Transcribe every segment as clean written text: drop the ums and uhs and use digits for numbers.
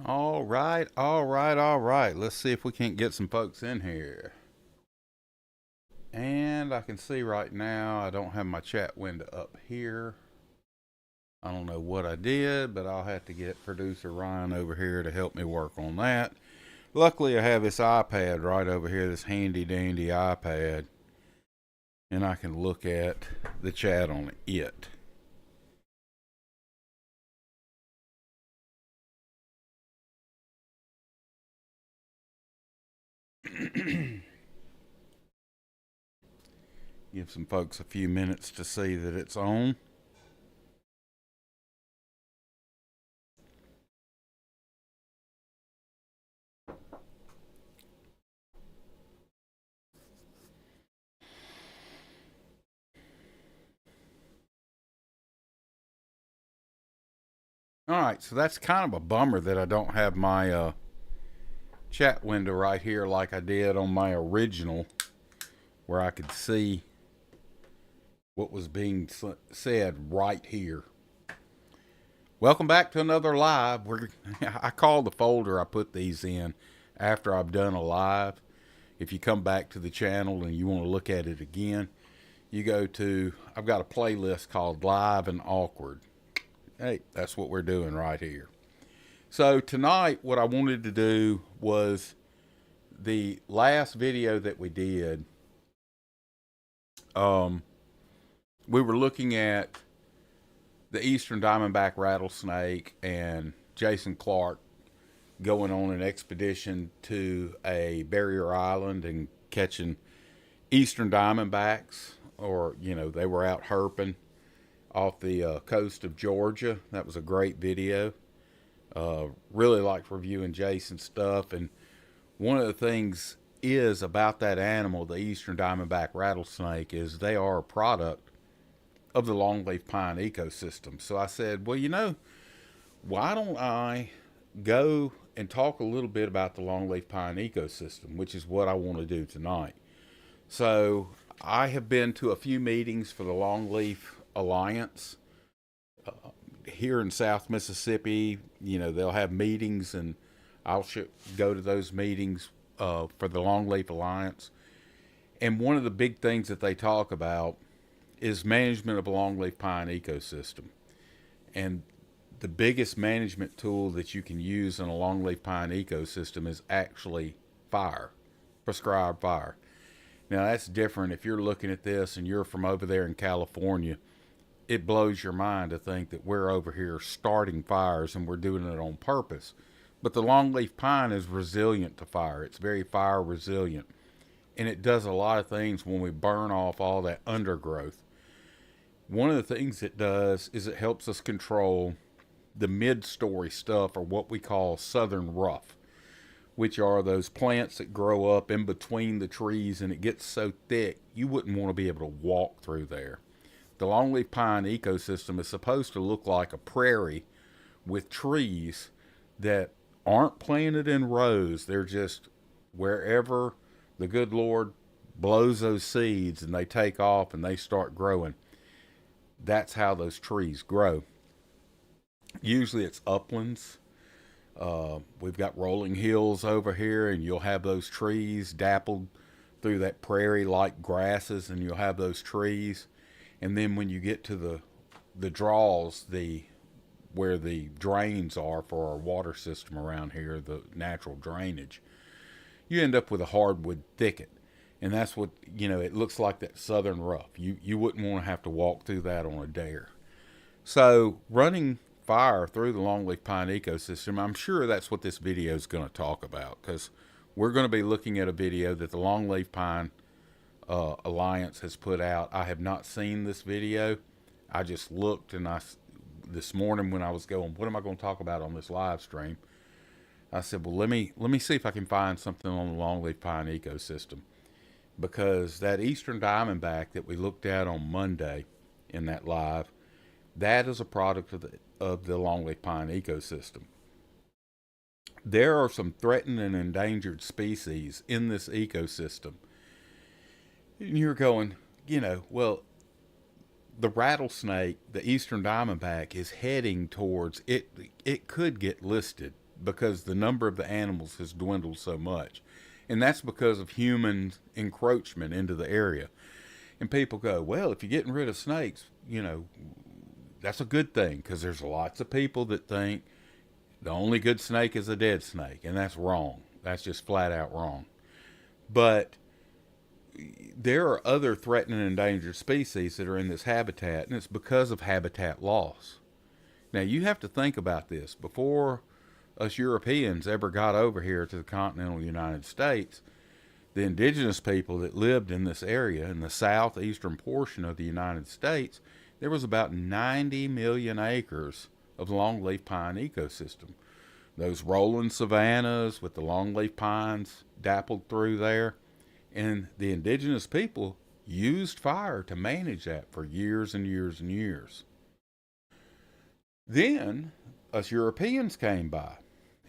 All right, all right, all right. Let's see if we can't get some folks in here. And I can see right now I don't have my chat window up here. I don't know what I did, but I'll have to get producer Ryan over here to help me work on that. Luckily, I have this iPad right over here, this handy dandy iPad, and I can look at the chat on it. Give some folks a few minutes to see that it's on. All right, so that's kind of a bummer that I don't have my chat window right here like I did on my original, where I could see what was being said right here. Welcome back to another live. I call the folder I put these in after I've done a live. If you come back to the channel and you want to look at it again, you go to, I've got a playlist called Live and Awkward. Hey, that's what we're doing right here. So tonight, what I wanted to do was the last video that we did. We were looking at the Eastern Diamondback rattlesnake and Jason Clark going on an expedition to a barrier island and catching Eastern Diamondbacks, or they were out herping off the coast of Georgia. That was a great video. Really liked reviewing Jason's stuff. And one of the things is about that animal, the Eastern Diamondback rattlesnake, is they are a product of the longleaf pine ecosystem. So I said, well, why don't I go and talk a little bit about the longleaf pine ecosystem, which is what I want to do tonight. So I have been to a few meetings for the Longleaf Alliance here in South Mississippi. They'll have meetings, and I'll go to those meetings for the Longleaf Alliance. And one of the big things that they talk about is management of a longleaf pine ecosystem. And the biggest management tool that you can use in a longleaf pine ecosystem is actually fire, prescribed fire. Now, that's different if you're looking at this and you're from over there in California. It blows your mind to think that we're over here starting fires and we're doing it on purpose. But the longleaf pine is resilient to fire. It's very fire resilient. And it does a lot of things when we burn off all that undergrowth. One of the things it does is it helps us control the mid-story stuff, or what we call southern rough, which are those plants that grow up in between the trees, and it gets so thick you wouldn't want to be able to walk through there. The longleaf pine ecosystem is supposed to look like a prairie with trees that aren't planted in rows. They're just wherever the good Lord blows those seeds and they take off and they start growing. That's how those trees grow. Usually it's uplands. We've got rolling hills over here, and you'll have those trees dappled through that prairie-like grasses, and you'll have those trees. And then when you get to the draws, where the drains are for our water system around here, the natural drainage, you end up with a hardwood thicket. And that's what, it looks like that southern rough. You wouldn't want to have to walk through that on a dare. So running fire through the longleaf pine ecosystem, I'm sure that's what this video is going to talk about, because we're going to be looking at a video that the Longleaf Pine Alliance has put out. I have not seen this video. I just looked, and this morning when I was going, what am I going to talk about on this live stream? I said, well, let me see if I can find something on the longleaf pine ecosystem, because that Eastern Diamondback that we looked at on Monday in that live, that is a product of the longleaf pine ecosystem. There are some threatened and endangered species in this ecosystem. And you're going, well, the rattlesnake, the Eastern Diamondback, is heading towards it. It could get listed because the number of the animals has dwindled so much. And that's because of human encroachment into the area. And people go, well, if you're getting rid of snakes, that's a good thing, because there's lots of people that think the only good snake is a dead snake, and that's wrong. That's just flat out wrong. But there are other threatened and endangered species that are in this habitat, and it's because of habitat loss. Now, you have to think about this. Before us Europeans ever got over here to the continental United States, the indigenous people that lived in this area, in the southeastern portion of the United States, there was about 90 million acres of longleaf pine ecosystem. Those rolling savannas with the longleaf pines dappled through there. And the indigenous people used fire to manage that for years and years and years. Then us Europeans came by.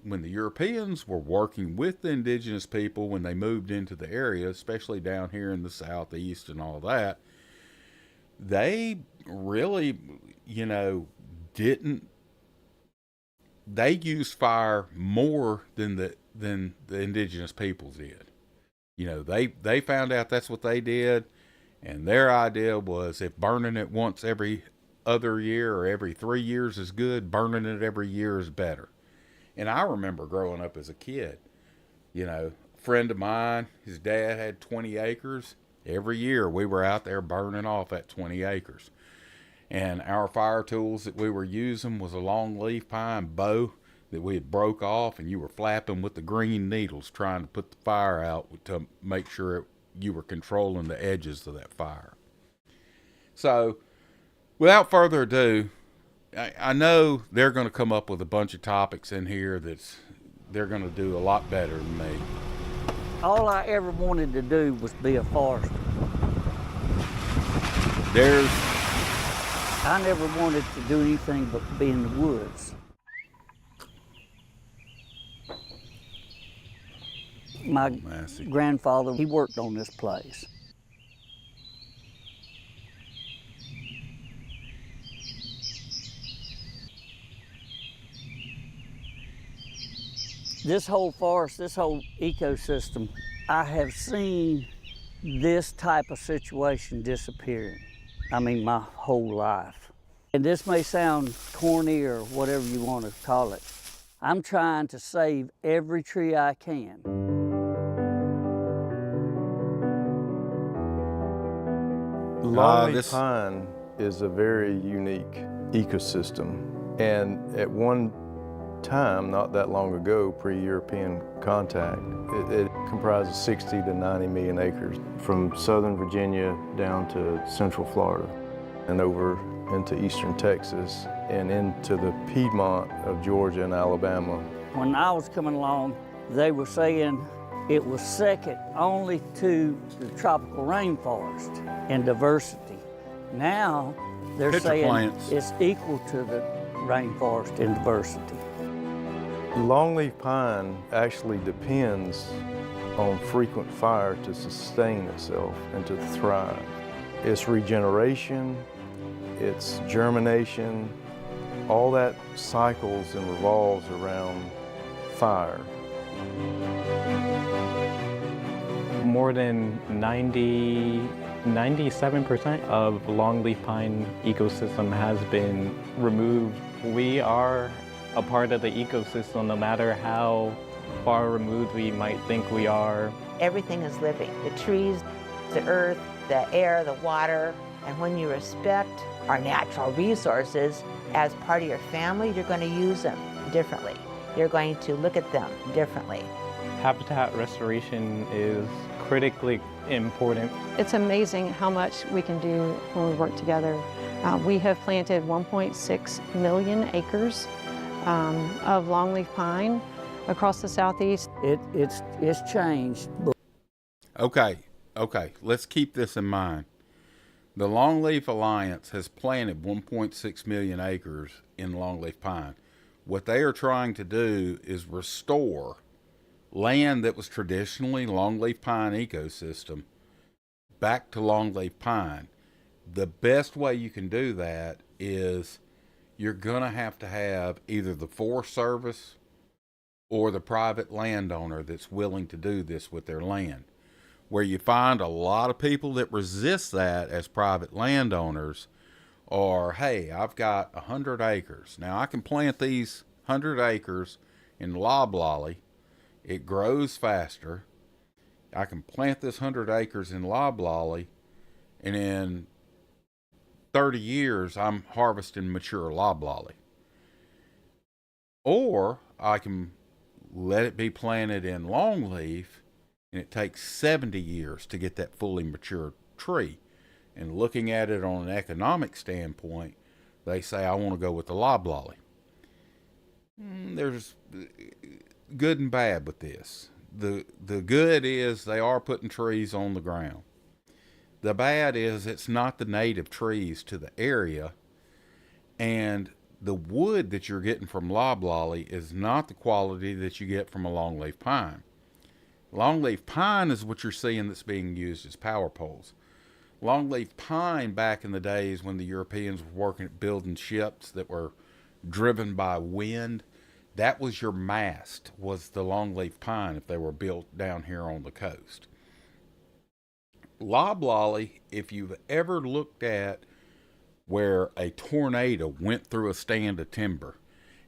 When the Europeans were working with the indigenous people when they moved into the area, especially down here in the southeast and all that, they really, they used fire more than the indigenous peoples did. They found out that's what they did, and their idea was, if burning it once every other year or every 3 years is good, burning it every year is better. And I remember growing up as a kid, a friend of mine, his dad had 20 acres. Every year we were out there burning off that 20 acres. And our fire tools that we were using was a longleaf pine bow that we had broke off, and you were flapping with the green needles trying to put the fire out to make sure you were controlling the edges of that fire. So, without further ado, I know they're going to come up with a bunch of topics in here they're going to do a lot better than me. All I ever wanted to do was be a forester. I never wanted to do anything but be in the woods. My grandfather, he worked on this place. This whole forest, this whole ecosystem, I have seen this type of situation disappearing. I mean, my whole life. And this may sound corny or whatever you want to call it. I'm trying to save every tree I can. Longleaf pine is a very unique ecosystem, and at one time, not that long ago, pre-European contact, it comprises 60 to 90 million acres from southern Virginia down to central Florida and over into eastern Texas and into the Piedmont of Georgia and Alabama. When I was coming along, they were saying it was second only to the tropical rainforest in diversity. Now they're saying it's equal to the rainforest in diversity. Longleaf pine actually depends on frequent fire to sustain itself and to thrive. Its regeneration, its germination, all that cycles and revolves around fire. More than 97% of longleaf pine ecosystem has been removed. We are a part of the ecosystem no matter how far removed we might think we are. Everything is living. The trees, the earth, the air, the water. And when you respect our natural resources as part of your family, you're going to use them differently. You're going to look at them differently. Habitat restoration is critically important. It's amazing how much we can do when we work together. We have planted 1.6 million acres of longleaf pine across the southeast. It's changed. Okay, let's keep this in mind. The Longleaf Alliance has planted 1.6 million acres in longleaf pine. What they are trying to do is restore land that was traditionally longleaf pine ecosystem back to longleaf pine. The best way you can do that is you're going to have either the Forest Service or the private landowner that's willing to do this with their land. Where you find a lot of people that resist that as private landowners are, hey, I've got 100 acres. Now I can plant these 100 acres in loblolly. It grows faster. I can plant this 100 acres in loblolly, and in 30 years I'm harvesting mature loblolly. Or I can let it be planted in longleaf, and it takes 70 years to get that fully mature tree. And looking at it on an economic standpoint, they say, I want to go with the loblolly. There's good and bad with this. The good is they are putting trees on the ground. The bad is it's not the native trees to the area, and the wood that you're getting from loblolly is not the quality that you get from a longleaf pine. Longleaf pine is what you're seeing that's being used as power poles. Longleaf pine, back in the days when the Europeans were working at building ships that were driven by wind, that was your mast, was the longleaf pine if they were built down here on the coast. Loblolly, if you've ever looked at where a tornado went through a stand of timber,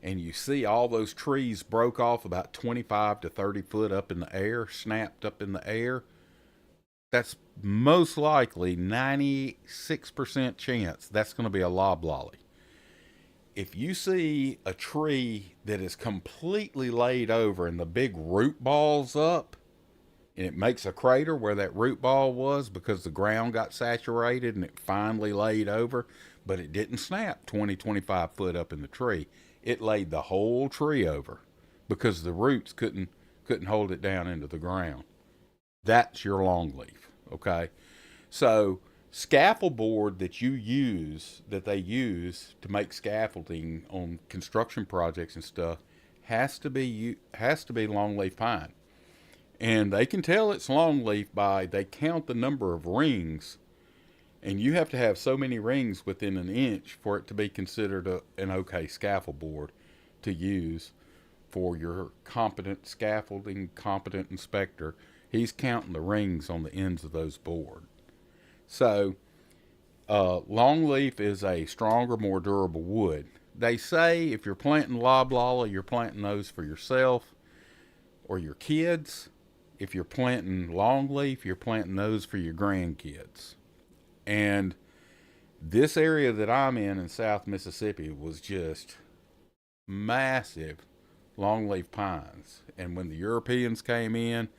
and you see all those trees broke off about 25 to 30 foot up in the air, snapped up in the air, that's most likely 96% chance that's going to be a loblolly. If you see a tree that is completely laid over and the big root ball's up, and it makes a crater where that root ball was because the ground got saturated and it finally laid over, but it didn't snap 20, 25 foot up in the tree. It laid the whole tree over because the roots couldn't hold it down into the ground. That's your longleaf, okay? So scaffold board that they use to make scaffolding on construction projects and stuff has to be longleaf pine. And they can tell it's longleaf by, they count the number of rings, and you have to have so many rings within an inch for it to be considered an okay scaffold board to use for your competent inspector. He's counting the rings on the ends of those boards. So longleaf is a stronger, more durable wood. They say if you're planting loblolly, you're planting those for yourself or your kids. If you're planting longleaf, you're planting those for your grandkids. And this area that I'm in South Mississippi was just massive longleaf pines. And when the Europeans came in,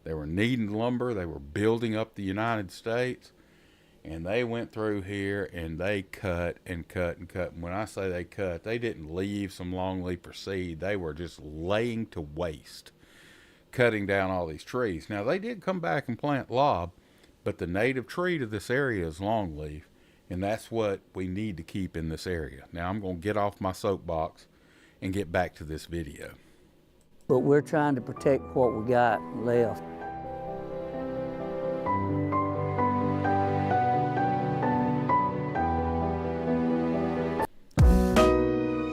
they were needing lumber. They were building up the United States. And they went through here and they cut and cut and cut. And when I say they cut, they didn't leave some longleaf or seed. They were just laying to waste, cutting down all these trees. Now, they did come back and plant lob, but the native tree to this area is longleaf, and that's what we need to keep in this area. Now, I'm going to get off my soapbox and get back to this video. But we're trying to protect what we got left.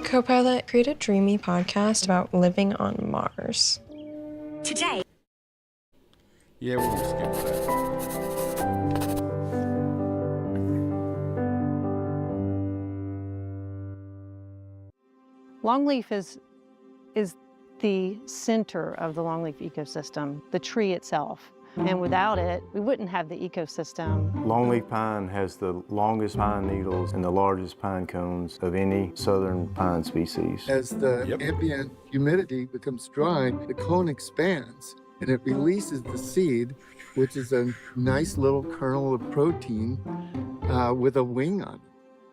Copilot, create a dreamy podcast about living on Mars. Today. Yeah, we're going to skip that. Longleaf is the center of the longleaf ecosystem, the tree itself. And without it, we wouldn't have the ecosystem. Longleaf pine has the longest pine needles and the largest pine cones of any southern pine species. As the ambient humidity becomes dry, the cone expands and it releases the seed, which is a nice little kernel of protein with a wing on it.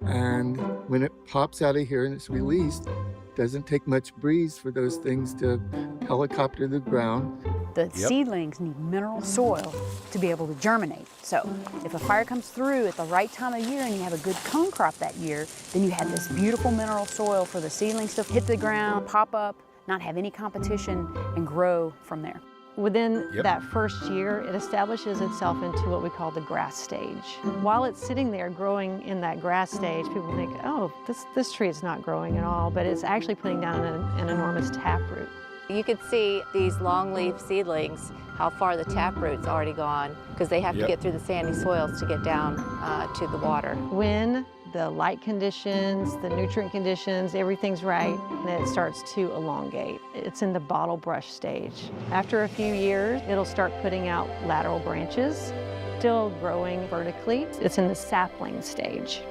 And when it pops out of here and it's released, it doesn't take much breeze for those things to helicopter the ground. The seedlings need mineral soil to be able to germinate. So if a fire comes through at the right time of year and you have a good cone crop that year, then you have this beautiful mineral soil for the seedlings to hit the ground, pop up, not have any competition, and grow from there. Within that first year, it establishes itself into what we call the grass stage. While it's sitting there growing in that grass stage, people think, oh, this tree is not growing at all, but it's actually putting down an enormous taproot. You could see these longleaf seedlings, how far the taproot's already gone, because they have to get through the sandy soils to get down to the water. When the light conditions, the nutrient conditions, everything's right, then it starts to elongate. It's in the bottle brush stage. After a few years, it'll start putting out lateral branches, still growing vertically. It's in the sapling stage.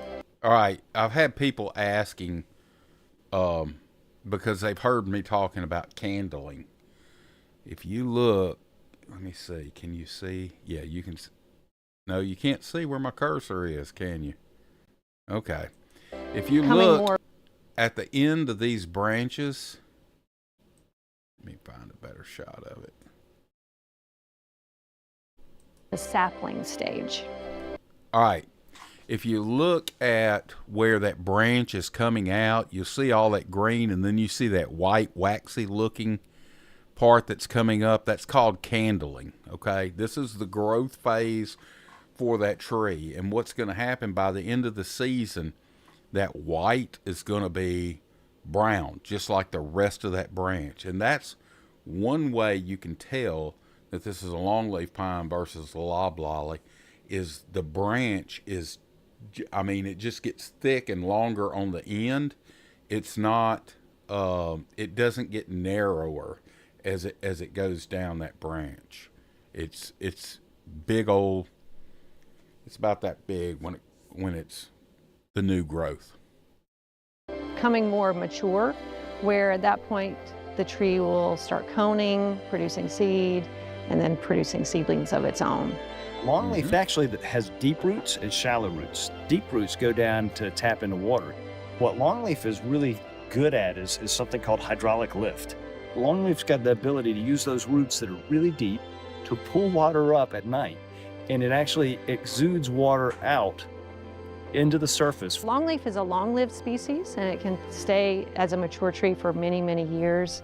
All right, I've had people asking, because they've heard me talking about candling. If you look, let me see, can you see? Yeah, you can. No, you can't see where my cursor is, can you? Okay. If you look at the end of these branches, let me find a better shot of it. The sapling stage. All right. If you look at where that branch is coming out, you'll see all that green, and then you see that white, waxy looking part that's coming up. That's called candling, okay? This is the growth phase for that tree. And what's going to happen by the end of the season, that white is going to be brown, just like the rest of that branch. And that's one way you can tell that this is a longleaf pine versus a loblolly, is the branch is, I mean, it just gets thick and longer on the end. It's not, it doesn't get narrower as it goes down that branch. It's big old, it's about that big when it's the new growth. Coming more mature, where at that point the tree will start coning, producing seed, and then producing seedlings of its own. Longleaf actually has deep roots and shallow roots. Deep roots go down to tap into water. What longleaf is really good at is something called hydraulic lift. Longleaf's got the ability to use those roots that are really deep to pull water up at night, and it actually exudes water out into the surface. Longleaf is a long-lived species, and it can stay as a mature tree for many, many years.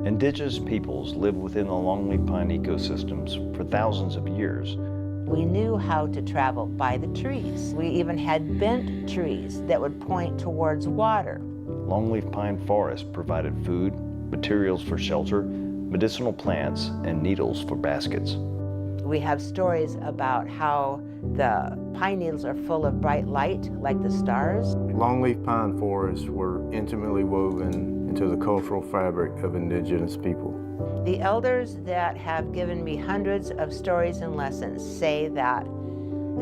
Indigenous peoples live within the longleaf pine ecosystems for thousands of years. We knew how to travel by the trees. We even had bent trees that would point towards water. Longleaf pine forests provided food, materials for shelter, medicinal plants, and needles for baskets. We have stories about how the pine needles are full of bright light, like the stars. Longleaf pine forests were intimately woven into the cultural fabric of indigenous people. The elders that have given me hundreds of stories and lessons say that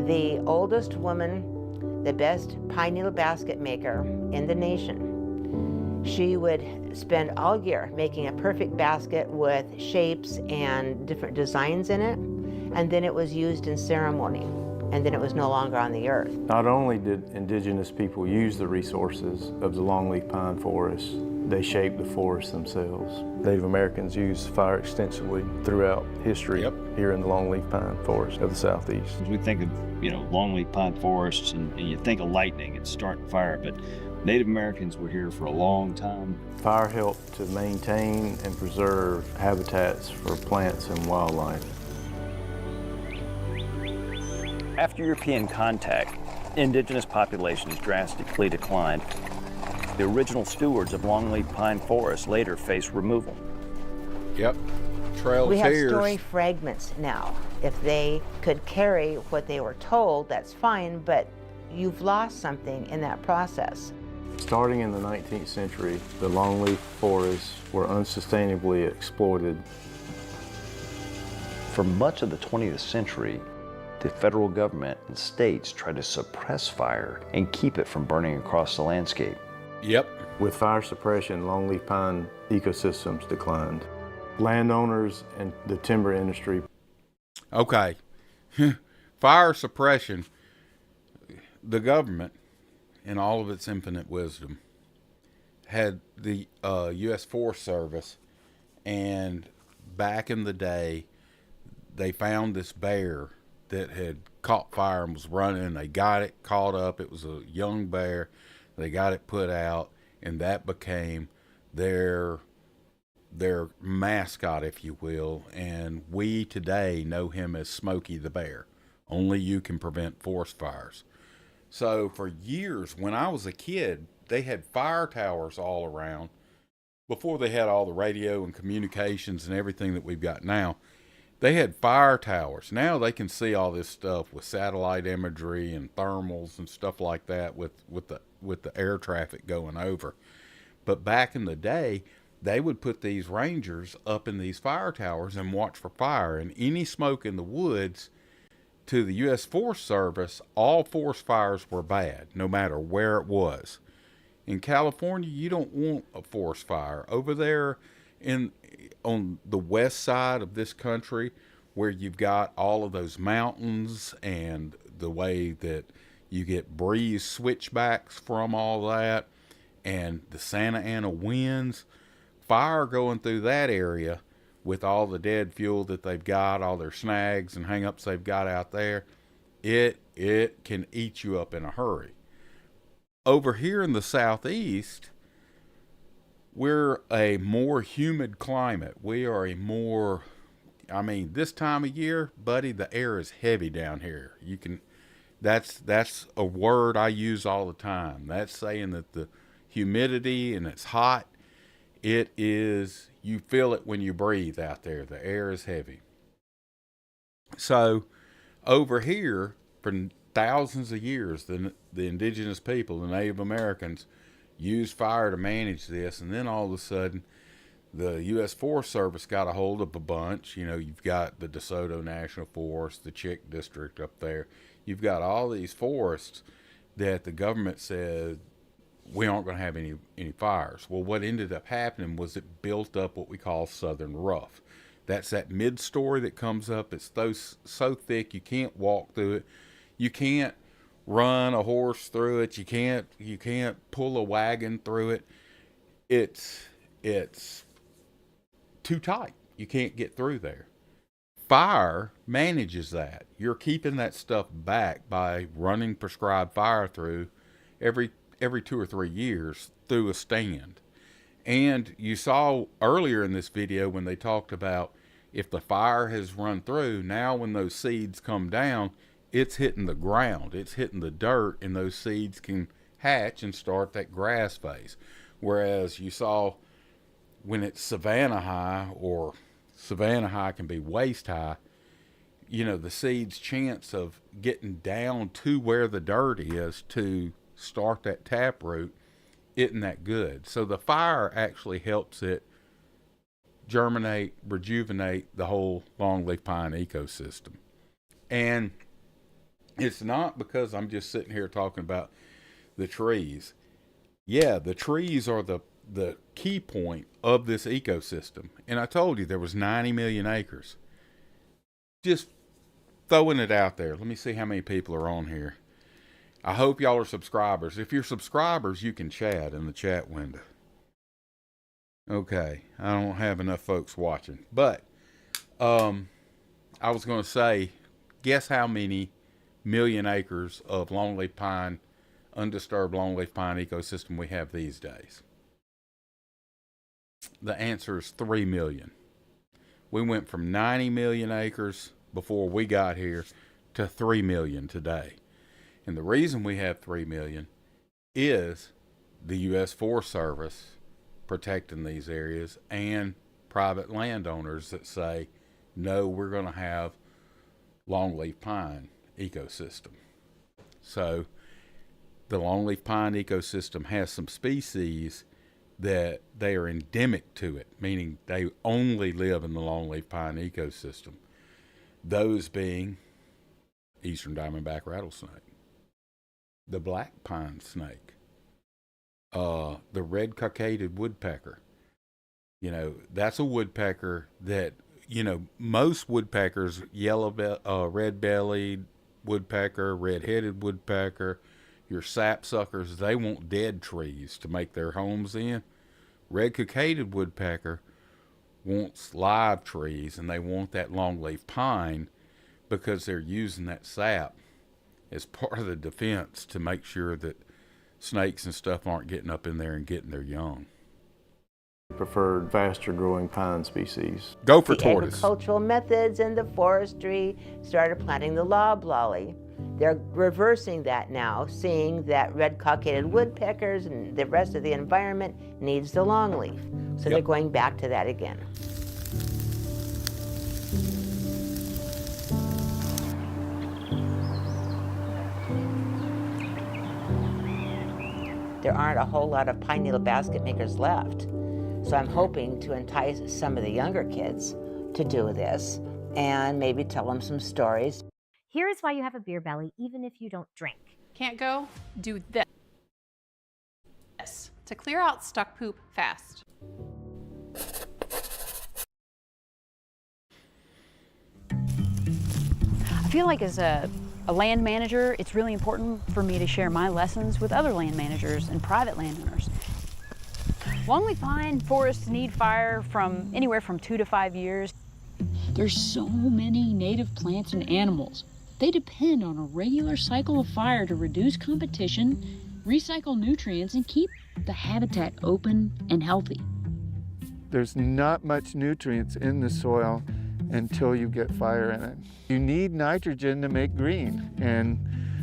the oldest woman, the best pine needle basket maker in the nation, she would spend all year making a perfect basket with shapes and different designs in it, and then it was used in ceremony, and then it was no longer on the earth. Not only did indigenous people use the resources of the longleaf pine forests, they shaped the forests themselves. Native Americans used fire extensively throughout history here in the longleaf pine forest of the Southeast. We think of, longleaf pine forests and you think of lightning and starting fire, but Native Americans were here for a long time. Fire helped to maintain and preserve habitats for plants and wildlife. After European contact, indigenous populations drastically declined. The original stewards of longleaf pine forests later faced removal. Yep. Trail we have tears. story fragments now. If they could carry what they were told, that's fine, but you've lost something in that process. Starting in the 19th century, the longleaf forests were unsustainably exploited. For much of the 20th century, the federal government and states tried to suppress fire and keep it from burning across the landscape. Yep. With fire suppression, longleaf pine ecosystems declined. Landowners and the timber industry. Okay. Fire suppression. The government, in all of its infinite wisdom, had the U.S. Forest Service, and back in the day, they found this bear that had caught fire and was running, and they got it caught up. It was a young bear. They got it put out, and that became their their mascot, if you will, and we today know him as Smokey the Bear. Only you can prevent forest fires. So for years, when I was a kid, they had fire towers all around before they had all the radio and communications and everything that we've got now. They had fire towers. Now they can see all this stuff with satellite imagery and thermals and stuff like that with the air traffic going over. But back in the day, they would put these rangers up in these fire towers and watch for fire. And any smoke in the woods, to the U.S. Forest Service, all forest fires were bad, no matter where it was. In California, you don't want a forest fire. Over there on the west side of this country, where you've got all of those mountains and the way that you get breeze switchbacks from all that, and the Santa Ana winds, fire going through that area with all the dead fuel that they've got, all their snags and hang-ups they've got out there, it can eat you up in a hurry. Over here in the southeast, we're a more humid climate. We are a more, this time of year, buddy, the air is heavy down here. That's a word I use all the time. That's saying that the humidity, and it's hot. It is, you feel it when you breathe out there. The air is heavy. So over here, for thousands of years, the indigenous people, the Native Americans, used fire to manage this. And then all of a sudden, the U.S. Forest Service got a hold of a bunch. You've got the DeSoto National Forest, the Chick District up there. You've got all these forests that the government said, we aren't going to have any fires. Well, what ended up happening was it built up what we call southern rough. That's that mid-story that comes up. It's so thick you can't walk through it. You can't run a horse through it. You can't pull a wagon through it. It's too tight. You can't get through there. Fire manages that. You're keeping that stuff back by running prescribed fire through every 2 or 3 years through a stand. And you saw earlier in this video when they talked about if the fire has run through, now when those seeds come down, it's hitting the ground, it's hitting the dirt, and those seeds can hatch and start that grass phase. Whereas you saw when it's savanna high, or savanna high can be waist high, the seed's chance of getting down to where the dirt is to start that taproot isn't that good. So the fire actually helps it germinate, rejuvenate the whole longleaf pine ecosystem. And it's not because I'm just sitting here talking about the trees. Yeah, the trees are the key point of this ecosystem. And I told you there was 90 million acres. Just throwing it out there. Let me see how many people are on here. I hope y'all are subscribers. If you're subscribers, you can chat in the chat window. Okay, I don't have enough folks watching. But I was going to say, guess how many million acres of longleaf pine, undisturbed longleaf pine ecosystem we have these days? The answer is 3 million. We went from 90 million acres before we got here to 3 million today. And the reason we have 3 million is the U.S. Forest Service protecting these areas and private landowners that say, no, we're going to have longleaf pine ecosystem. So the longleaf pine ecosystem has some species that they are endemic to it, meaning they only live in the longleaf pine ecosystem. Those being eastern diamondback rattlesnake, the black pine snake, the red cockaded woodpecker. That's a woodpecker that, most woodpeckers, red-bellied woodpecker, red-headed woodpecker, your sapsuckers, they want dead trees to make their homes in. Red cockaded woodpecker wants live trees, and they want that longleaf pine because they're using that sap as part of the defense to make sure that snakes and stuff aren't getting up in there and getting their young. Preferred faster growing pine species. Gopher The tortoise. agricultural methods and the forestry started planting the loblolly. They're reversing that now, seeing that red cockaded woodpeckers and the rest of the environment needs the longleaf. So they're going back to that again. There aren't a whole lot of pine needle basket makers left. So I'm hoping to entice some of the younger kids to do this and maybe tell them some stories. Here is why you have a beer belly even if you don't drink. Can't go? Do this to clear out stuck poop fast. I feel like as a land manager, it's really important for me to share my lessons with other land managers and private landowners. Longleaf pine forests need fire from anywhere from 2 to 5 years. There's so many native plants and animals. They depend on a regular cycle of fire to reduce competition, recycle nutrients, and keep the habitat open and healthy. There's not much nutrients in the soil until you get fire in it. You need nitrogen to make green, and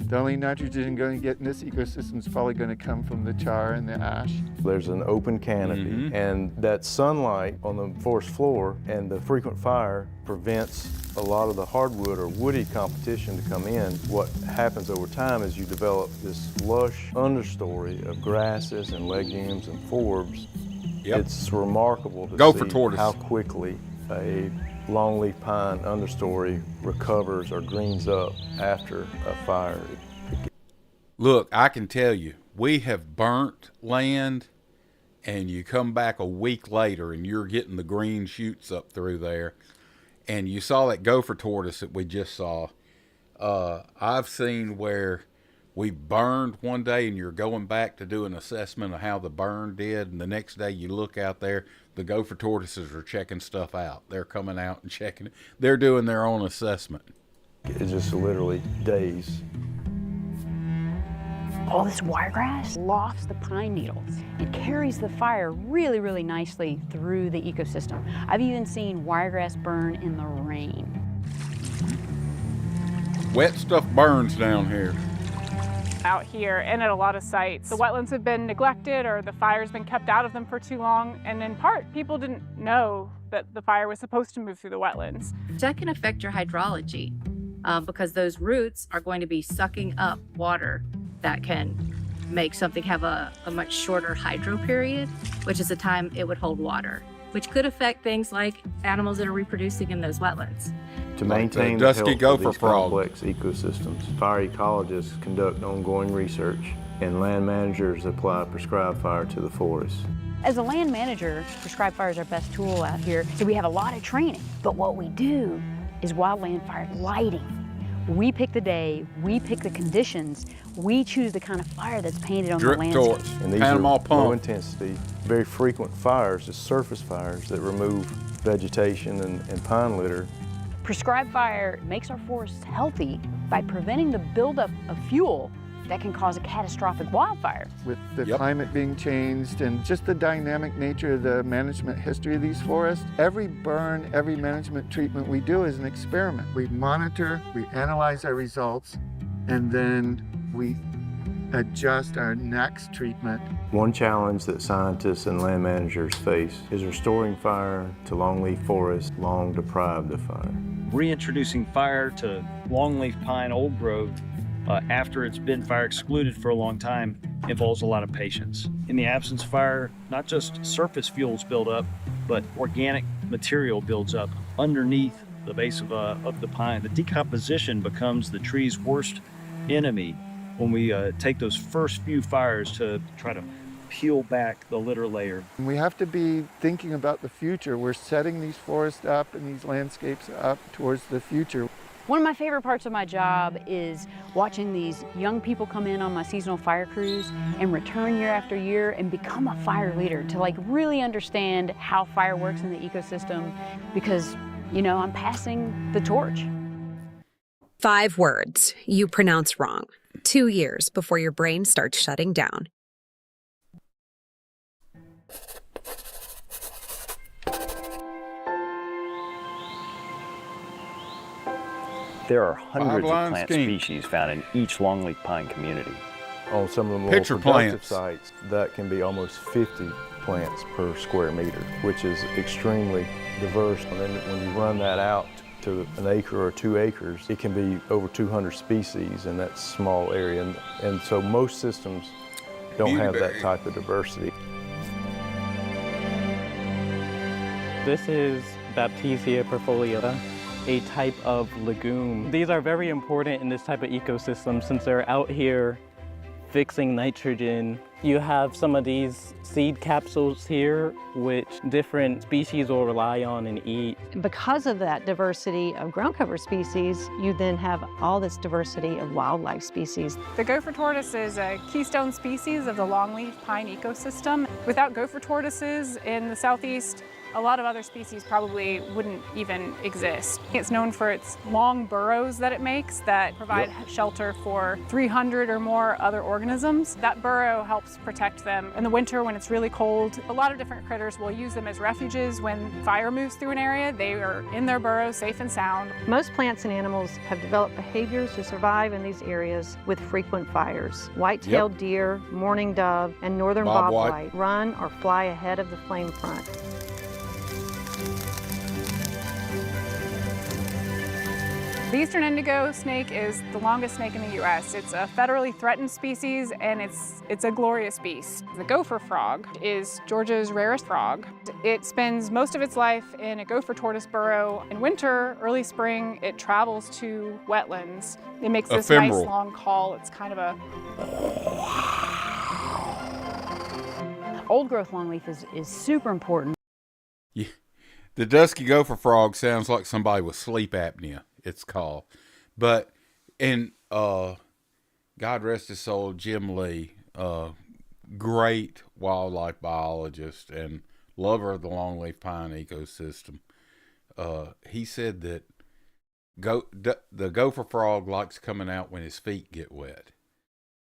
the only nitrogen you're going to get in this ecosystem is probably going to come from the char and the ash. There's an open canopy, and that sunlight on the forest floor and the frequent fire prevents a lot of the hardwood or woody competition to come in. What happens over time is you develop this lush understory of grasses and legumes and forbs. It's remarkable to see how quickly a longleaf pine understory recovers or greens up after a fire. Look, I can tell you, we have burnt land, and you come back a week later and you're getting the green shoots up through there. And you saw that gopher tortoise that we just saw. I've seen where we burned one day and you're going back to do an assessment of how the burn did, and the next day you look out there, the gopher tortoises are checking stuff out. They're coming out and checking it. They're doing their own assessment. It's just literally days. All this wiregrass lofts the pine needles and carries the fire really, really nicely through the ecosystem. I've even seen wiregrass burn in the rain. Wet stuff burns down here. Out here and at a lot of sites, the wetlands have been neglected or the fire's been kept out of them for too long, and in part, people didn't know that the fire was supposed to move through the wetlands. That can affect your hydrology because those roots are going to be sucking up water that can make something have a much shorter hydro period, which is the time it would hold water, which could affect things like animals that are reproducing in those wetlands. To maintain the health of these complex ecosystems, fire ecologists conduct ongoing research, and land managers apply prescribed fire to the forest. As a land manager, prescribed fire is our best tool out here, so we have a lot of training. But what we do is wildland fire lighting. We pick the day, we pick the conditions, we choose the kind of fire that's painted on the landscape. And these are low intensity, very frequent fires, just surface fires that remove vegetation and pine litter. Prescribed fire makes our forests healthy by preventing the buildup of fuel that can cause a catastrophic wildfire. With the climate being changed and just the dynamic nature of the management history of these forests, every burn, every management treatment we do is an experiment. We monitor, we analyze our results, and then we adjust our next treatment. One challenge that scientists and land managers face is restoring fire to longleaf forests long deprived of fire. Reintroducing fire to longleaf pine old growth after it's been fire excluded for a long time involves a lot of patience. In the absence of fire, not just surface fuels build up, but organic material builds up underneath the base of the pine. The decomposition becomes the tree's worst enemy when we take those first few fires to try to peel back the litter layer. We have to be thinking about the future. We're setting these forests up and these landscapes up towards the future. One of my favorite parts of my job is watching these young people come in on my seasonal fire crews and return year after year and become a fire leader, to like really understand how fire works in the ecosystem, because, you know, I'm passing the torch. 5 words you pronounce wrong 2 years before your brain starts shutting down. There are hundreds of Five-line plant skink. species found in each longleaf pine community. On some of the more Picture productive plants. sites, that can be almost 50 plants per square meter, which is extremely diverse. And then when you run that out to an acre or 2 acres, it can be over 200 species in that small area. And so most systems don't have that type of diversity. This is Baptisia perfoliata, a type of legume. These are very important in this type of ecosystem since they're out here fixing nitrogen. You have some of these seed capsules here, which different species will rely on and eat. Because of that diversity of ground cover species, you then have all this diversity of wildlife species. The gopher tortoise is a keystone species of the longleaf pine ecosystem. Without gopher tortoises in the southeast, a lot of other species probably wouldn't even exist. It's known for its long burrows that it makes that provide shelter for 300 or more other organisms. That burrow helps protect them in the winter when it's really cold. A lot of different critters will use them as refuges when fire moves through an area. They are in their burrows, safe and sound. Most plants and animals have developed behaviors to survive in these areas with frequent fires. White-tailed deer, mourning dove, and northern bobwhite run or fly ahead of the flame front. The eastern indigo snake is the longest snake in the U.S. It's a federally threatened species and it's a glorious beast. The gopher frog is Georgia's rarest frog. It spends most of its life in a gopher tortoise burrow. In winter, early spring, it travels to wetlands. It makes this nice long call. It's kind of a... Old growth longleaf is super important. Yeah. The dusky gopher frog sounds like somebody with sleep apnea, it's called. But, and God rest his soul, Jim Lee, great wildlife biologist and lover of the longleaf pine ecosystem. He said that the gopher frog likes coming out when his feet get wet.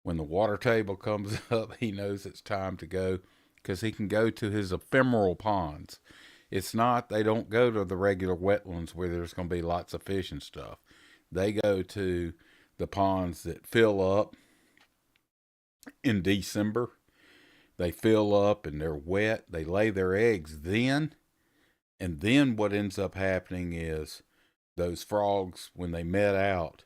When the water table comes up, he knows it's time to go because he can go to his ephemeral ponds. It's not, they don't go to the regular wetlands where there's going to be lots of fish and stuff. They go to the ponds that fill up in December. They fill up and they're wet. They lay their eggs then. And then what ends up happening is those frogs, when they met out,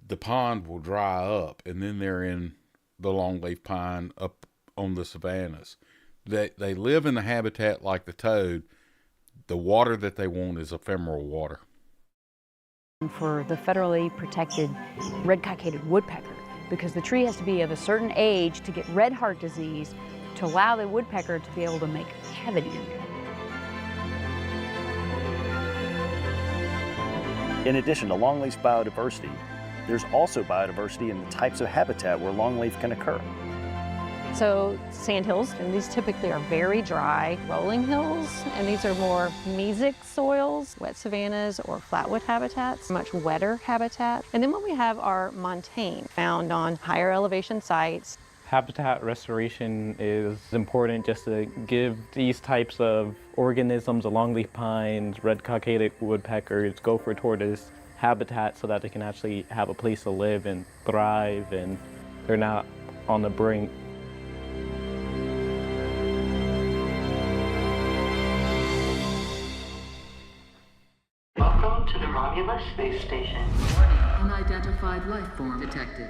the pond will dry up. And then they're in the longleaf pine up on the savannas. They live in the habitat like the toad. The water that they want is ephemeral water. For the federally protected red-cockaded woodpecker, because the tree has to be of a certain age to get red heart disease to allow the woodpecker to be able to make a cavity in there. In addition to longleaf's biodiversity, there's also biodiversity in the types of habitat where longleaf can occur. So sandhills, and these typically are very dry. Rolling hills, and these are more mesic soils, wet savannas or flatwood habitats, much wetter habitat. And then what we have are montane, found on higher elevation sites. Habitat restoration is important just to give these types of organisms, the longleaf pines, red-cockaded woodpeckers, gopher tortoise, habitat so that they can actually have a place to live and thrive and they're not on the brink. Welcome to the Romulus space station. Unidentified life form detected.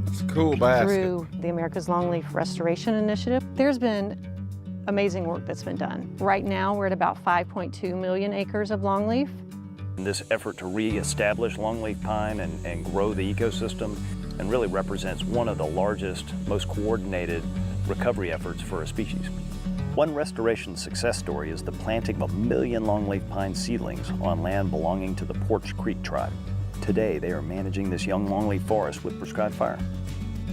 It's a cool basket. Through the America's Longleaf Restoration Initiative, there's been amazing work that's been done. Right now, we're at about 5.2 million acres of longleaf. This effort to re-establish longleaf pine and grow the ecosystem and really represents one of the largest, most coordinated recovery efforts for a species. One restoration success story is the planting of 1 million longleaf pine seedlings on land belonging to the Porch Creek tribe. Today, they are managing this young longleaf forest with prescribed fire.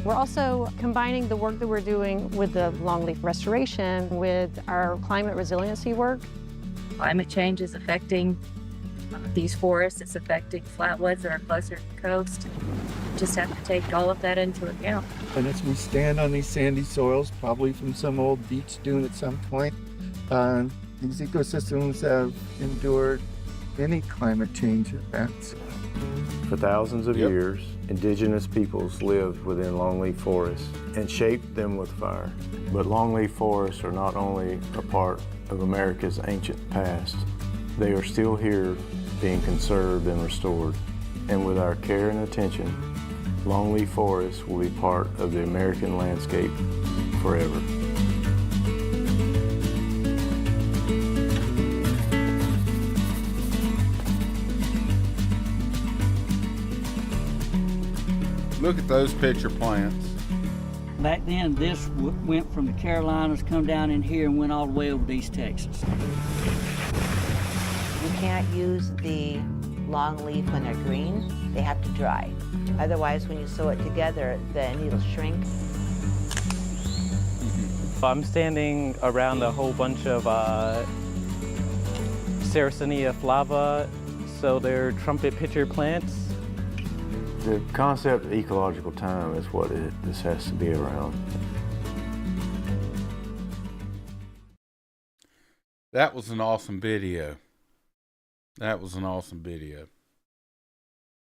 We're also combining the work that we're doing with the longleaf restoration with our climate resiliency work. Climate change is affecting these forests. It's affecting flatwoods that are closer to the coast. just have to take all of that into account. And as we stand on these sandy soils, probably from some old beach dune at some point, these ecosystems have endured many climate change events. For thousands of years, indigenous peoples lived within longleaf forests and shaped them with fire. But longleaf forests are not only a part of America's ancient past, they are still here being conserved and restored. And with our care and attention, longleaf forests will be part of the American landscape forever. Look at those pitcher plants. Back then, this went from the Carolinas, come down in here, and went all the way over to East Texas. You can't use the long leaf when they're green. They have to dry. Otherwise, when you sew it together, the needles shrink. I'm standing around a whole bunch of Sarracenia flava, so they're trumpet pitcher plants. The concept of ecological time is what this has to be around. That was an awesome video. That was an awesome video.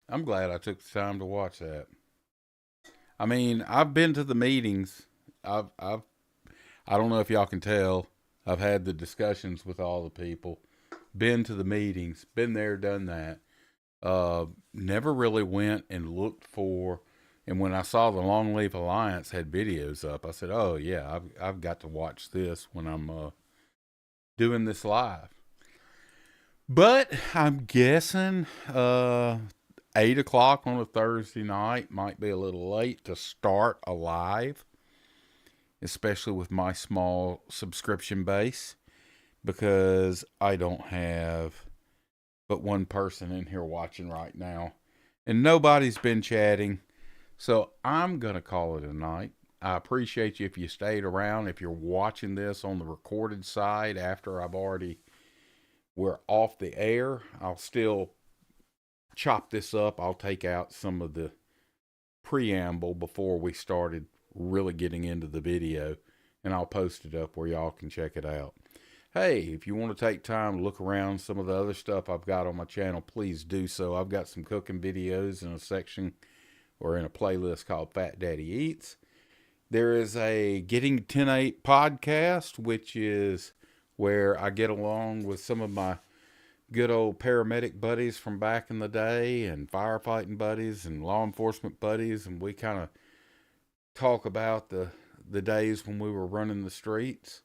I'm glad I took the time to watch that. I mean, I've been to the meetings. I don't know if y'all can tell. I've had the discussions with all the people. Been to the meetings. Been there, done that. Never really went and looked for, and when I saw the Longleaf Alliance had videos up, I said, oh yeah, I've got to watch this when I'm doing this live. But I'm guessing 8 o'clock on a Thursday night might be a little late to start a live, especially with my small subscription base, because I don't have but one person in here watching right now, and nobody's been chatting, so I'm gonna call it a night. I appreciate you if you stayed around. If you're watching this on the recorded side after we're off the air, I'll still chop this up. I'll take out some of the preamble before we started really getting into the video, and I'll post it up where y'all can check it out. Hey, if you want to take time to look around some of the other stuff I've got on my channel, please do so. I've got some cooking videos in a section or in a playlist called Fat Daddy Eats. There is a Getting 10-8 podcast, which is where I get along with some of my good old paramedic buddies from back in the day, and firefighting buddies and law enforcement buddies, and we kind of talk about the days when we were running the streets.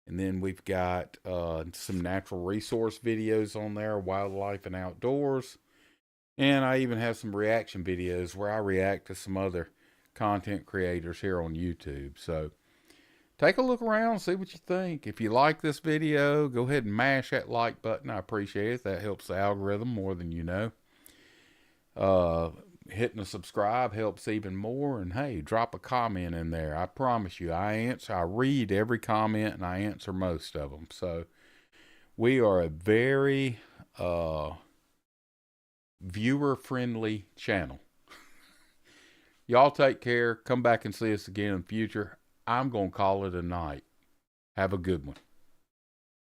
And then we've got some natural resource videos on there, wildlife and outdoors. And I even have some reaction videos where I react to some other content creators here on YouTube. So take a look around, see what you think. If you like this video, go ahead and mash that like button. I appreciate it. That helps the algorithm more than you know. Hitting a subscribe helps even more. And hey, drop a comment in there. I promise you, I read every comment and I answer most of them. So we are a very viewer friendly channel. Y'all take care. Come back and see us again in the future. I'm going to call it a night. Have a good one.